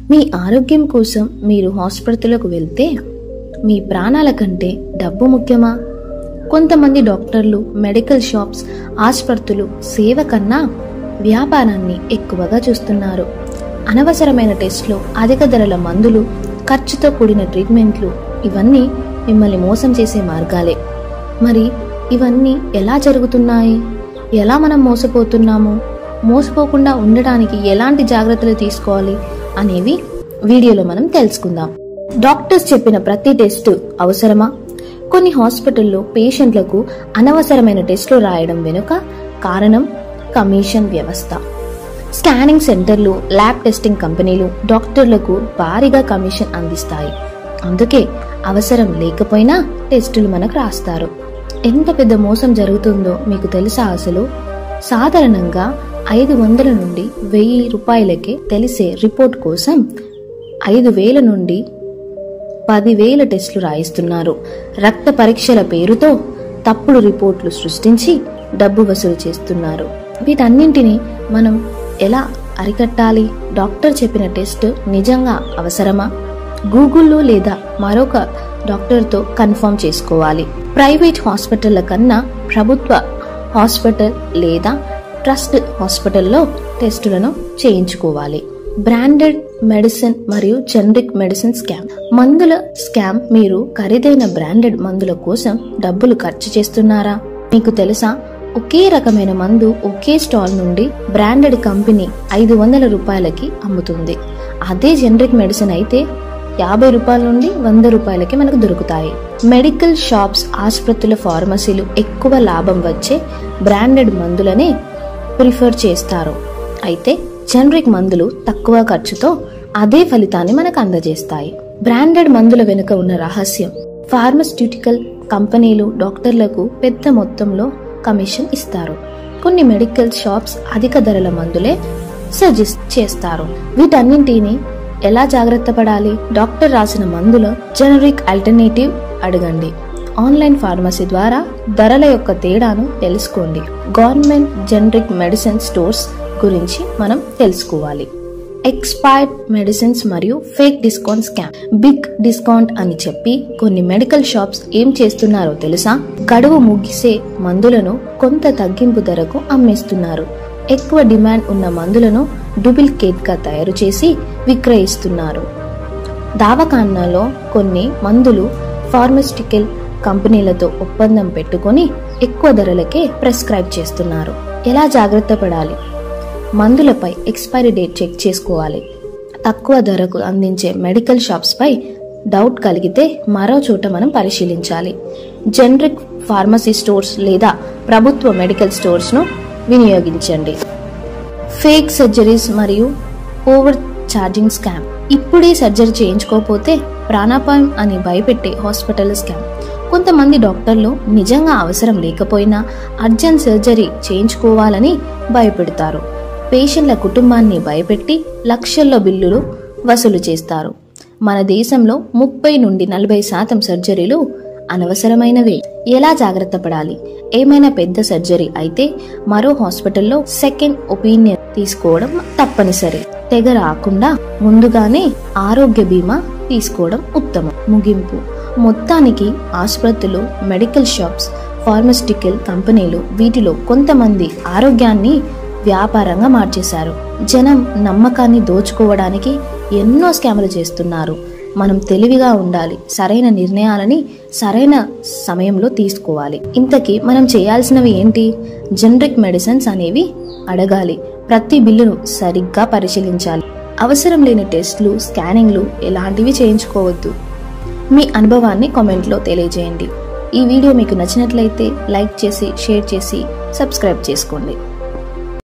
మీ ఆరోగ్యం కోసం మీరు హాస్పిటల్కు వెళ్తే మీ ప్రాణాల కంటే డబ్బు ముఖ్యమా? కొంతమంది డాక్టర్లు, మెడికల్ షాప్స్, ఆసుపత్రులు సేవ కన్నా వ్యాపారాన్ని ఎక్కువగా చూస్తున్నారు. అనవసరమైన టెస్టులు, అధిక ధరల మందులు, ఖర్చుతో కూడిన ట్రీట్మెంట్లు ఇవన్నీ మిమ్మల్ని మోసం చేసే మార్గాలే. మరి ఇవన్నీ ఎలా జరుగుతున్నాయి? ఎలా మనం మోసపోతున్నాము? మోసపోకుండా ఉండడానికి ఎలాంటి జాగ్రత్తలు తీసుకోవాలి అనేవి వీడియోలో మనం తెలుసుకుందాం. డాక్టర్స్ చెప్పిన ప్రతి టెస్టు అవసరమా? కొన్ని హాస్పిటల్లో పేషెంట్లకు అనవసరమైన టెస్టులు రాయడం వెనుక కారణం కమిషన్ వ్యవస్థ. స్కానింగ్ సెంటర్లు, ల్యాబ్ టెస్టింగ్ కంపెనీలు డాక్టర్లకు భారీగా కమిషన్ అందిస్తాయి. అందుకే అవసరం లేకపోయినా టెస్టులు మనకు రాస్తారు. ఎంత పెద్ద మోసం జరుగుతుందో మీకు తెలుసా? అసలు సాధారణంగా 500 నుండి 1000 రూపాయలకే తెలిసే రిపోర్ట్ కోసం 5000 నుండి 10,000 టెస్టులు రాయిస్తున్నారు. రక్త పరీక్షల పేరుతో తప్పుడు రిపోర్ట్లు సృష్టించి డబ్బు వసూలు చేస్తున్నారు. వీటన్నింటినీ మనం ఎలా అరికట్టాలి? డాక్టర్ చెప్పిన టెస్ట్ నిజంగా అవసరమా? గూగుల్లో లేదా మరొక డాక్టర్తో కన్ఫర్మ్ చేసుకోవాలి. ప్రైవేట్ హాస్పిటళ్ల కన్నా ప్రభుత్వ హాస్పిటల్ లేదా ట్రస్ట్ హాస్పిటల్లో టెస్టులను చేయించుకోవాలి. బ్రాండెడ్ మెడిసిన్ మరియు జనరిక్ మెడిసిన్ స్కామ్. మందుల స్కామ్. మీరు ఖరీదైన బ్రాండెడ్ మందుల కోసం డబ్బులు ఖర్చు చేస్తున్నారా? మీకు తెలుసా, ఒకే రకమైన మందు ఒకే స్టాల్ నుండి బ్రాండెడ్ కంపెనీ 500 రూపాయలకి అమ్ముతుంది. అదే జనరిక్ మెడిసిన్ అయితే 50 రూపాయల నుండి 100 రూపాయలకి మనకు దొరుకుతాయి. మెడికల్ షాప్స్, ఆసుపత్రుల, ఫార్మసీలు ఎక్కువ లాభం వచ్చే బ్రాండెడ్ మందులనే ప్రిఫర్ చేస్తారు. అయితే జనరిక్ మందులు తక్కువ ఖర్చుతో అదే ఫలితాన్ని మనకు అందజేస్తాయి. బ్రాండెడ్ మందుల వెనుక ఉన్న రహస్యం. ఫార్మాస్యూటికల్ కంపెనీలు డాక్టర్లకు పెద్ద మొత్తంలో కమిషన్ ఇస్తారు. కొన్ని మెడికల్ షాప్స్ అధిక ధరల మందులే సజెస్ట్ చేస్తారు. వీటన్నింటినీ ఎలా జాగ్రత్త పడాలి? డాక్టర్ రాసిన మందులో జనరిక్ ఆల్టర్నేటివ్ అడగండి. ఆన్లైన్ ఫార్మసీ ద్వారా ధరల యొక్క తేడాను తెలుసుకోండి. గవర్నమెంట్ జనరిక్ మెడిసిన్ స్టోర్స్ గురించి మనం తెలుసుకోవాలి. ఎక్స్పైర్డ్ మెడిసిన్స్ మరియు fake discount scam. Big discount అని చెప్పి కొన్ని మెడికల్ షాప్స్ ఏం చేస్తున్నారో తెలుసా? గడువు ముగిసే మందులను కొంత తగ్గింపు ధరకు అమ్మేస్తున్నారు. ఎక్కువ డిమాండ్ ఉన్న మందులను డూప్లికేట్ గా తయారు చేసి విక్రయిస్తున్నారు. దవాఖానాలో కొన్ని మందులు ఫార్మాస్యూటికల్ కంపెనీలతో ఒప్పందం పెట్టుకుని ఎక్కువ ధరలకే ప్రిస్క్రైబ్ చేస్తున్నారు. ఎలా జాగ్రత్త పడాలి? మందులపై ఎక్స్పైరీ డేట్ చెక్ చేసుకోవాలి. తక్కువ ధరకు అందించే మెడికల్ షాప్స్ పై డౌట్ కలిగితే మరో చోట మనం పరిశీలించాలి. జనరిక్ ఫార్మసీ స్టోర్స్ లేదా ప్రభుత్వ మెడికల్ స్టోర్స్ ను వినియోగించండి. ఫేక్ సర్జరీస్ మరియు ఓవర్ ఛార్జింగ్ స్కామ్. ఇప్పుడే సర్జరీ చేయించుకోకపోతే ప్రాణాపాయం అని భయపెట్టే హాస్పిటల్ స్కామ్. కొంతమంది డాక్టర్లు నిజంగా అవసరం లేకపోయినా అర్జెంట్ సర్జరీ చేయించుకోవాలని భయపెడతారు. పేషెంట్ల కుటుంబాన్ని భయపెట్టి లక్షల్లో బిల్లులు వసూలు చేస్తారు. మన దేశంలో 30 నుండి 40% సర్జరీలు అనవసరమైనవే. ఎలా జాగ్రత్త పడాలి? ఏమైనా పెద్ద సర్జరీ అయితే మరో హాస్పిటల్లో సెకండ్ ఒపీనియన్ తీసుకోవడం తప్పనిసరి. తెగ రాకుండా ముందుగానే ఆరోగ్య బీమా తీసుకోవడం ఉత్తమం. ముగింపు. మొత్తానికి ఆసుపత్రులు, మెడికల్ షాప్స్, ఫార్మాస్యూటికల్ కంపెనీలు వీటిలో కొంతమంది ఆరోగ్యాన్ని వ్యాపారంగా మార్చేశారు. జనం నమ్మకాన్ని దోచుకోవడానికి ఎన్నో స్కాములు చేస్తున్నారు. మనం తెలివిగా ఉండాలి. సరైన నిర్ణయాలని సరైన సమయంలో తీసుకోవాలి. ఇంతకీ మనం చేయాల్సినవి ఏంటి? జనరిక్ మెడిసిన్స్ అనేవి అడగాలి. ప్రతి బిల్లును సరిగ్గా పరిశీలించాలి. అవసరం లేని టెస్టులు, స్కానింగ్లు ఎలాంటివి చేయించుకోవద్దు. మీ అనుభవాన్ని కామెంట్లో తెలియజేయండి. ఈ వీడియో మీకు నచ్చినట్లయితే లైక్ చేసి, షేర్ చేసి, సబ్స్క్రైబ్ చేసుకోండి.